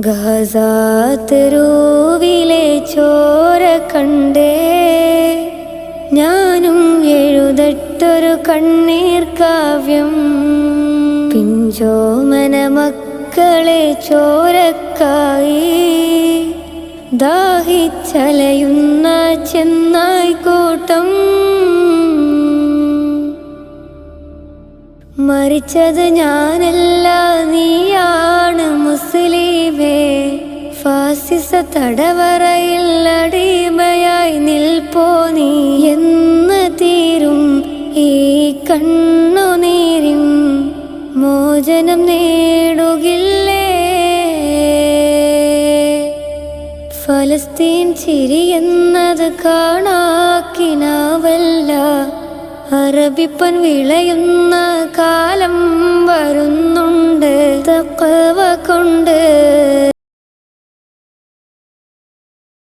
ഗസാതെരുവിലെ ചോര കണ്ടേ ഞാനും എഴുതട്ടൊരു കണ്ണീർ കാവ്യം. പിഞ്ചോമന മക്കളെ ചോരക്കായി ദാഹിച്ചലയുന്ന ചെന്നായ്ക്കൂട്ടം. മരിച്ചത് ഞാനല്ല, നീയാണ് മുസ്ലിമേ. ഫാസിസ തടവറയിൽ അടിമയായി നിൽപ്പോ നീ എന്ന് തീരും ഈ കണ്ണുനീരിൻ മോചനം നേടുകില്ലേ? ഫലസ്തീൻ ചിരിയെന്നത് കാണാക്കിനാവല്ല, അറബിപ്പൻ വിളയുന്ന കാലം വരുന്നുണ്ട്. തഖ്വ കൊണ്ട്